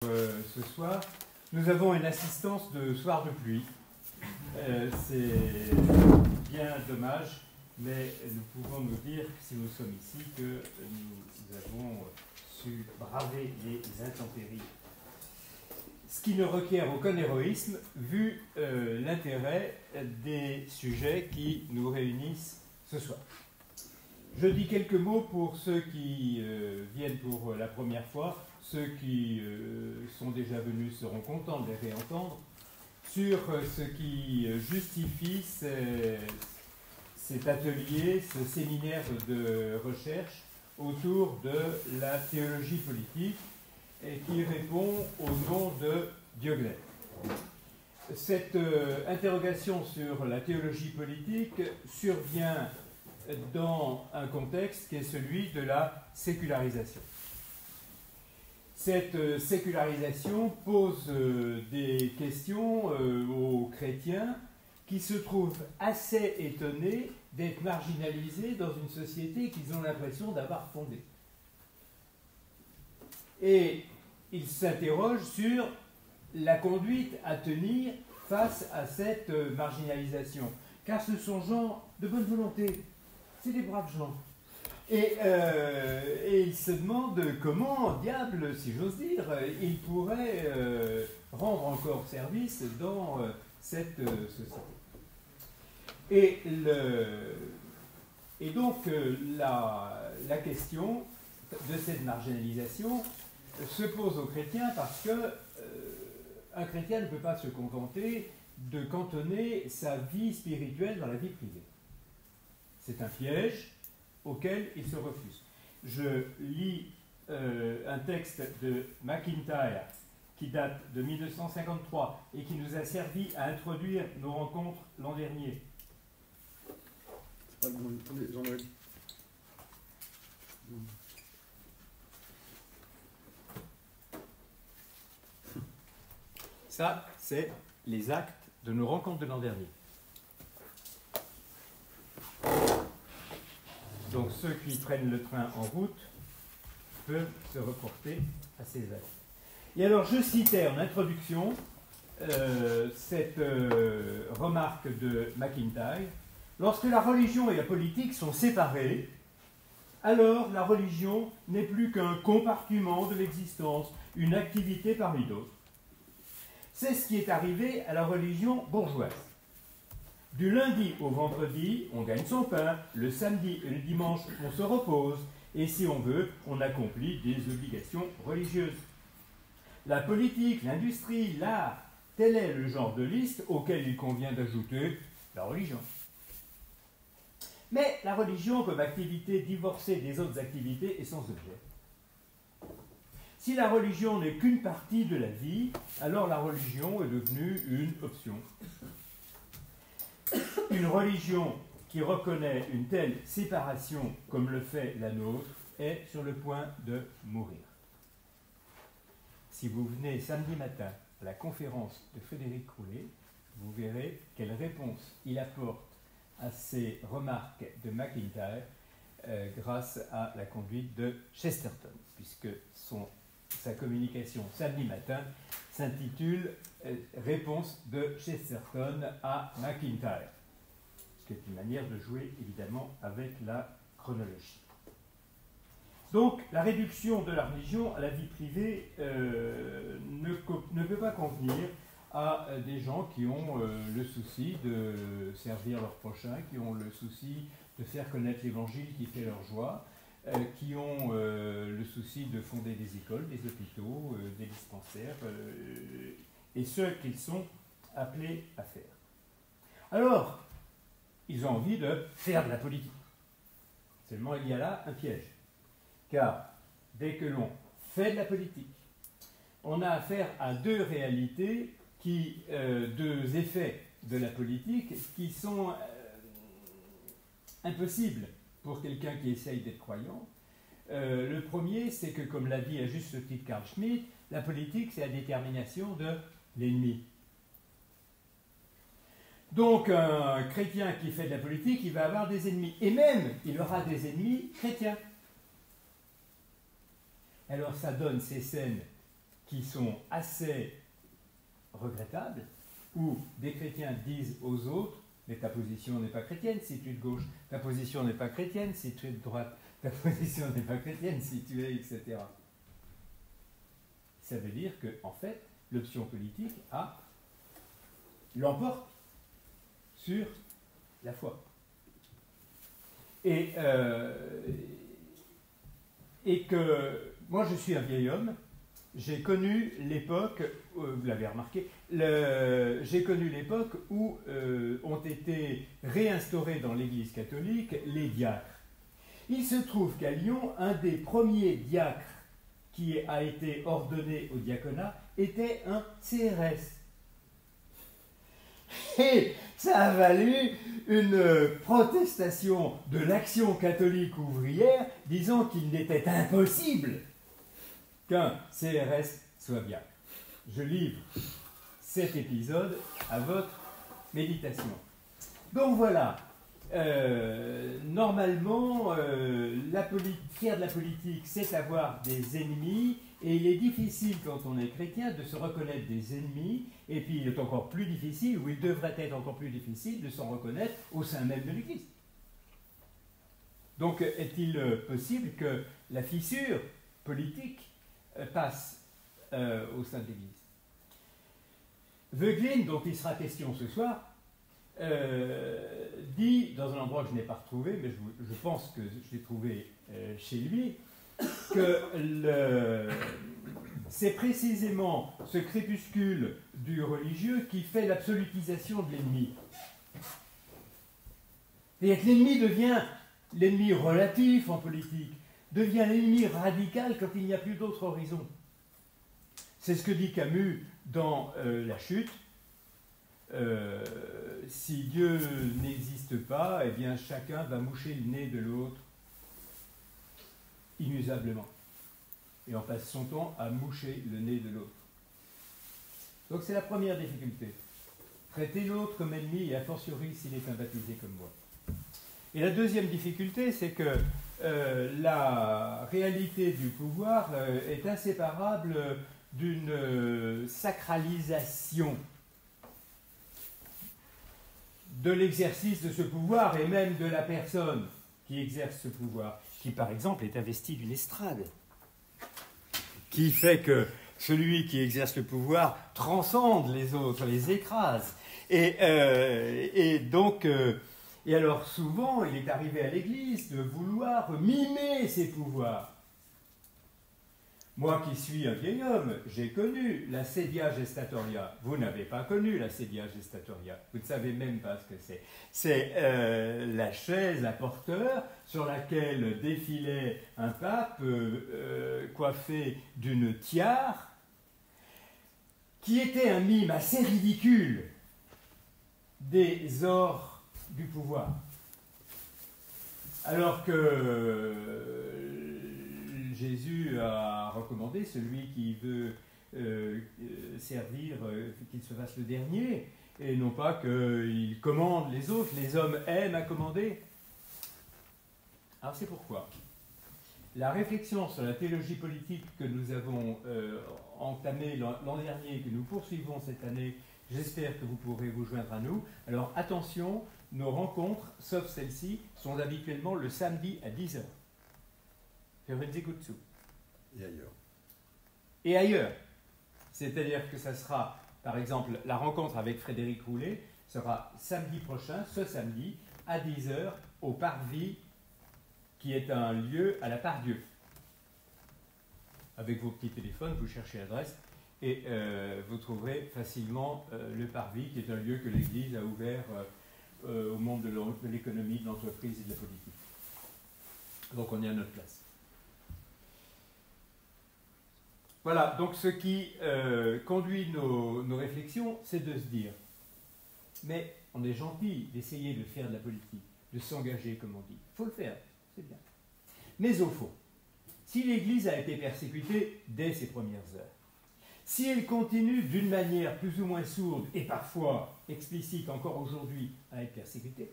Ce soir, nous avons une assistance de soir de pluie. C'est bien dommage, mais nous pouvons nous dire, si nous sommes ici, que nous avons su braver les intempéries. Ce qui ne requiert aucun héroïsme, vu l'intérêt des sujets qui nous réunissent ce soir. Je dis quelques mots pour ceux qui viennent pour la première fois. Ceux qui sont déjà venus seront contents de les réentendre sur ce qui justifie cet atelier, ce séminaire de recherche autour de la théologie politique et qui répond au nom de Diognet. Cette interrogation sur la théologie politique survient dans un contexte qui est celui de la sécularisation. Cette sécularisation pose des questions aux chrétiens qui se trouvent assez étonnés d'être marginalisés dans une société qu'ils ont l'impression d'avoir fondée. Et ils s'interrogent sur la conduite à tenir face à cette marginalisation. Car ce sont gens de bonne volonté, c'est des braves gens. Et il se demande comment, diable, si j'ose dire, il pourrait rendre encore service dans cette société. Et donc, la question de cette marginalisation se pose aux chrétiens parce que un chrétien ne peut pas se contenter de cantonner sa vie spirituelle dans la vie privée. C'est un piège auquel il se refuse. Je lis un texte de McIntyre qui date de 1953 et qui nous a servi à introduire nos rencontres l'an dernier. C'est pas bon, attendez, Jean-Noël. Ça, c'est les actes de nos rencontres de l'an dernier. Donc ceux qui prennent le train en route peuvent se reporter à ces actes. Et alors je citais en introduction cette remarque de McIntyre. Lorsque la religion et la politique sont séparées, alors la religion n'est plus qu'un compartiment de l'existence, une activité parmi d'autres. C'est ce qui est arrivé à la religion bourgeoise. Du lundi au vendredi, on gagne son pain, le samedi et le dimanche, on se repose, et si on veut, on accomplit des obligations religieuses. La politique, l'industrie, l'art, tel est le genre de liste auquel il convient d'ajouter la religion. Mais la religion, comme activité divorcée des autres activités, est sans objet. Si la religion n'est qu'une partie de la vie, alors la religion est devenue une option. Une religion qui reconnaît une telle séparation comme le fait la nôtre est sur le point de mourir. Si vous venez samedi matin à la conférence de Frédéric Roulet, vous verrez quelle réponse il apporte à ces remarques de McIntyre grâce à la conduite de Chesterton, puisque sa communication samedi matin s'intitule « Réponse de Chesterton à McIntyre ». C'est une manière de jouer évidemment avec la chronologie. Donc la réduction de la religion à la vie privée ne peut pas convenir à des gens qui ont le souci de servir leur prochain, qui ont le souci de faire connaître l'évangile qui fait leur joie, qui ont le souci de fonder des écoles, des hôpitaux, des dispensaires, et ce qu'ils sont appelés à faire. Alors, ils ont envie de faire de la politique. Seulement, il y a là un piège. Car dès que l'on fait de la politique, on a affaire à deux réalités, deux effets de la politique qui sont impossibles pour quelqu'un qui essaye d'être croyant. Le premier, c'est que, comme l'a dit à juste titre Carl Schmitt, la politique, c'est la détermination de l'ennemi. Donc, un chrétien qui fait de la politique, il va avoir des ennemis. Et même, il aura des ennemis chrétiens. Alors, ça donne ces scènes qui sont assez regrettables, où des chrétiens disent aux autres, mais ta position n'est pas chrétienne si tu es de gauche, ta position n'est pas chrétienne si tu es de droite, ta position n'est pas chrétienne si tu es, etc. Ça veut dire que, en fait, l'option politique l'emporte sur la foi. Et que moi je suis un vieil homme, j'ai connu l'époque, vous l'avez remarqué, j'ai connu l'époque où ont été réinstaurés dans l'Église catholique les diacres. Il se trouve qu'à Lyon, un des premiers diacres qui a été ordonné au diaconat était un CRS. Et ça a valu une protestation de l'Action catholique ouvrière disant qu'il n'était impossible qu'un CRS soit diacre. Je livre cet épisode à votre méditation. Donc voilà, normalement, faire de la politique, c'est avoir des ennemis, et il est difficile, quand on est chrétien, de se reconnaître des ennemis, et puis il est encore plus difficile, ou il devrait être encore plus difficile, de s'en reconnaître au sein même de l'Église. Donc, est-il possible que la fissure politique passe au sein de l'Église? Voegelin, dont il sera question ce soir, dit, dans un endroit que je n'ai pas retrouvé, mais je pense que je l'ai trouvé chez lui, que c'est précisément ce crépuscule du religieux qui fait l'absolutisation de l'ennemi. C'est-à-dire que l'ennemi devient l'ennemi relatif en politique, devient l'ennemi radical quand il n'y a plus d'autre horizon. C'est ce que dit Camus dans La Chute. Si Dieu n'existe pas, eh bien chacun va moucher le nez de l'autre inusablement. Et on passe son temps à moucher le nez de l'autre. Donc c'est la première difficulté. Traiter l'autre comme ennemi et a fortiori s'il est baptisé comme moi. Et la deuxième difficulté, c'est que la réalité du pouvoir est inséparable d'une sacralisation de l'exercice de ce pouvoir et même de la personne qui exerce ce pouvoir, qui par exemple est investie d'une estrade, qui fait que celui qui exerce le pouvoir transcende les autres, les écrase. Et donc, et alors souvent, il est arrivé à l'Église de vouloir mimer ses pouvoirs. Moi qui suis un vieil homme, j'ai connu la sedia gestatoria. Vous n'avez pas connu la sedia gestatoria. Vous ne savez même pas ce que c'est. C'est la chaise à porteur sur laquelle défilait un pape coiffé d'une tiare, qui était un mime assez ridicule des ors du pouvoir. Alors que Jésus a recommandé celui qui veut servir, qu'il se fasse le dernier, et non pas qu'il commande les autres. Les hommes aiment à commander. Alors c'est pourquoi la réflexion sur la théologie politique que nous avons entamée l'an dernier, que nous poursuivons cette année, j'espère que vous pourrez vous joindre à nous. Alors attention, nos rencontres, sauf celle-ci, sont habituellement le samedi à 10h. Et ailleurs. Et ailleurs. C'est-à-dire que ça sera, par exemple, la rencontre avec Frédéric Roulet sera samedi prochain, ce samedi, à 10h, au Parvis, qui est un lieu à la Pardieu. Avec vos petits téléphones, vous cherchez l'adresse et vous trouverez facilement le Parvis, qui est un lieu que l'Église a ouvert au monde de l'économie, de l'entreprise et de la politique. Donc on est à notre place. Voilà, donc ce qui conduit nos réflexions, c'est de se dire, mais on est gentil d'essayer de faire de la politique, de s'engager, comme on dit. Il faut le faire, c'est bien. Mais au fond, si l'Église a été persécutée dès ses premières heures, si elle continue d'une manière plus ou moins sourde et parfois explicite encore aujourd'hui à être persécutée,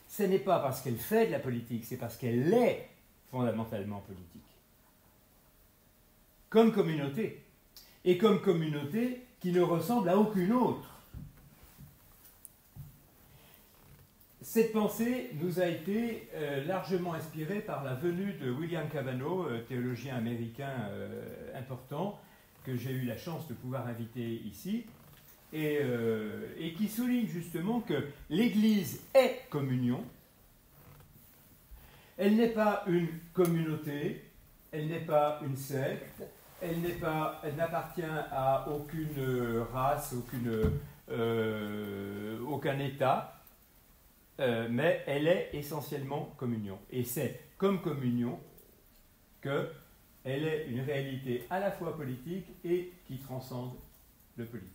ce n'est pas parce qu'elle fait de la politique, c'est parce qu'elle est fondamentalement politique. Comme communauté, et comme communauté qui ne ressemble à aucune autre. Cette pensée nous a été largement inspirée par la venue de William Cavanaugh, théologien américain important, que j'ai eu la chance de pouvoir inviter ici, et qui souligne justement que l'Église est communion. Elle n'est pas une communauté, elle n'est pas une secte, elle n'appartient à aucune race, aucun État, mais elle est essentiellement communion. Et c'est comme communion qu'elle est une réalité à la fois politique et qui transcende le politique.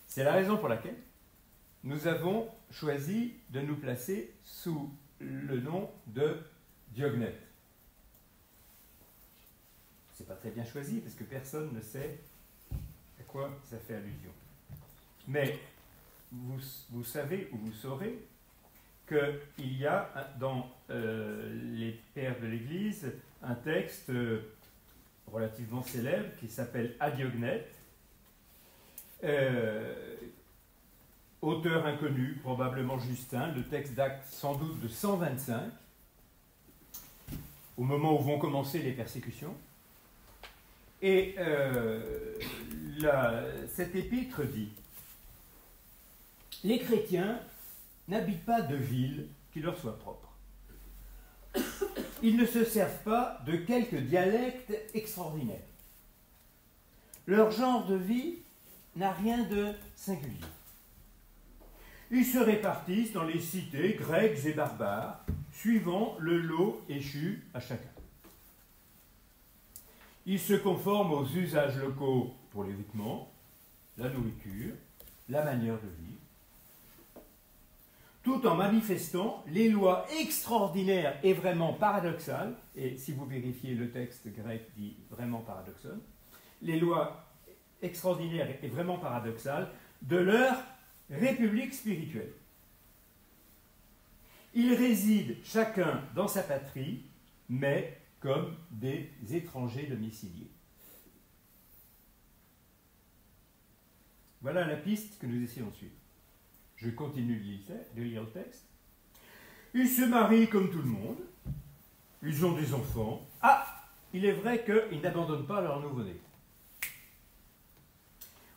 C'est la raison pour laquelle nous avons choisi de nous placer sous le nom de Diognet. C'est pas très bien choisi parce que personne ne sait à quoi ça fait allusion. Mais vous savez ou vous saurez qu'il y a dans les pères de l'Église un texte relativement célèbre qui s'appelle Adiognet, auteur inconnu, probablement Justin. Le texte date sans doute de 125, au moment où vont commencer les persécutions. Et cet épître dit « Les chrétiens n'habitent pas de ville qui leur soit propre. Ils ne se servent pas de quelques dialectes extraordinaires. Leur genre de vie n'a rien de singulier. Ils se répartissent dans les cités grecques et barbares, suivant le lot échu à chacun. Ils se conforment aux usages locaux pour les vêtements, la nourriture, la manière de vivre, tout en manifestant les lois extraordinaires et vraiment paradoxales, et si vous vérifiez le texte grec dit vraiment paradoxal, les lois extraordinaires et vraiment paradoxales de leur république spirituelle. Ils résident chacun dans sa patrie, mais comme des étrangers domiciliés. Voilà la piste que nous essayons de suivre. Je continue de lire le texte. Ils se marient comme tout le monde. Ils ont des enfants. Ah, il est vrai qu'ils n'abandonnent pas leur nouveau-né.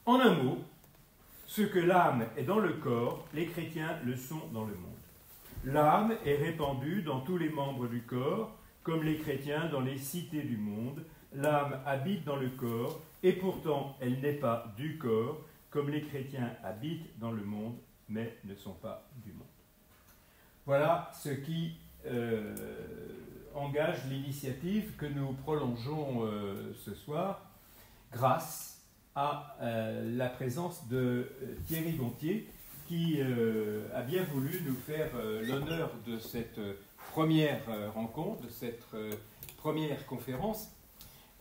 En un mot, ce que l'âme est dans le corps, les chrétiens le sont dans le monde. L'âme est répandue dans tous les membres du corps, comme les chrétiens dans les cités du monde. L'âme habite dans le corps, et pourtant elle n'est pas du corps, comme les chrétiens habitent dans le monde, mais ne sont pas du monde. Voilà ce qui engage l'initiative que nous prolongeons ce soir, grâce à la présence de Thierry Gontier, qui a bien voulu nous faire l'honneur de cette première rencontre, de cette première conférence.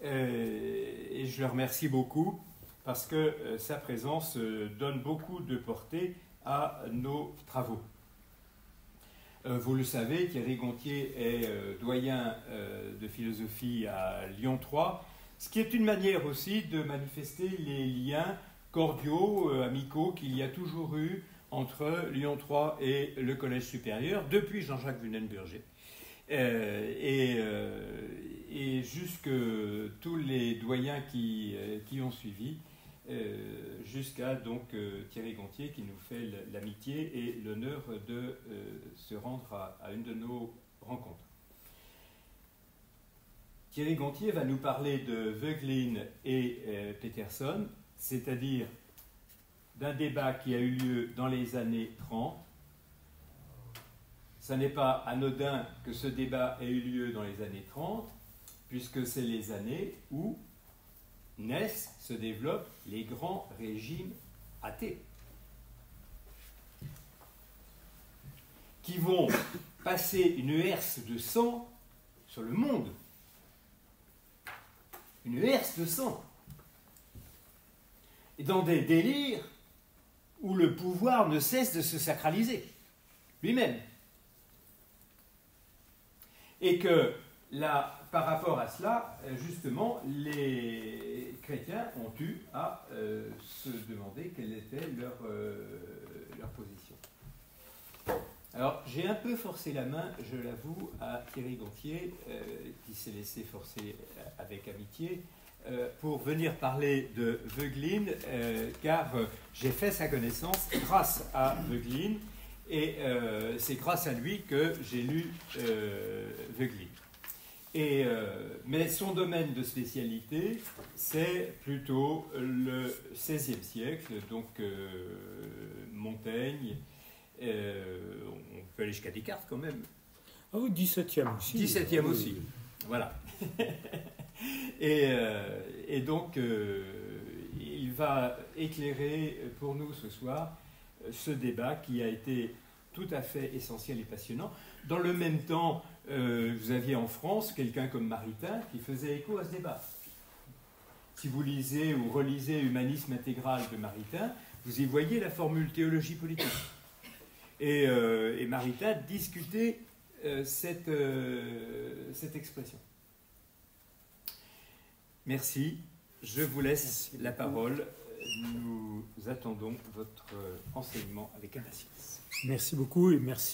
Et je le remercie beaucoup parce que sa présence donne beaucoup de portée à nos travaux. Vous le savez, Thierry Gontier est doyen de philosophie à Lyon 3, ce qui est une manière aussi de manifester les liens cordiaux, amicaux qu'il y a toujours eu entre Lyon 3 et le Collège supérieur, depuis Jean-Jacques Vunenburger. Et jusque tous les doyens qui ont suivi, jusqu'à donc Thierry Gontier qui nous fait l'amitié et l'honneur de se rendre à une de nos rencontres. Thierry Gontier va nous parler de Voegelin et Peterson, c'est-à-dire d'un débat qui a eu lieu dans les années 30. Ce n'est pas anodin que ce débat ait eu lieu dans les années 30, puisque c'est les années où naissent, se développent les grands régimes athées, qui vont passer une herse de sang sur le monde. Une herse de sang. Et dans des délires où le pouvoir ne cesse de se sacraliser lui-même. Et que Là, par rapport à cela, justement, les chrétiens ont eu à se demander quelle était leur position. Alors, j'ai un peu forcé la main, je l'avoue, à Thierry Gontier, qui s'est laissé forcer avec amitié, pour venir parler de Voegelin, car j'ai fait sa connaissance grâce à Voegelin, et c'est grâce à lui que j'ai lu Voegelin. Mais son domaine de spécialité, c'est plutôt le XVIe siècle, donc Montaigne. On peut aller jusqu'à Descartes quand même. Ah oui, 17e aussi. 17e aussi, voilà. Et donc, il va éclairer pour nous ce soir ce débat qui a été tout à fait essentiel et passionnant. Dans le même temps, vous aviez en France quelqu'un comme Maritain qui faisait écho à ce débat. Si vous lisez ou relisez Humanisme intégral de Maritain, vous y voyez la formule théologie politique. Et Maritain discutait cette expression. Merci. Je vous laisse la parole. Nous attendons votre enseignement avec impatience. Merci beaucoup et merci.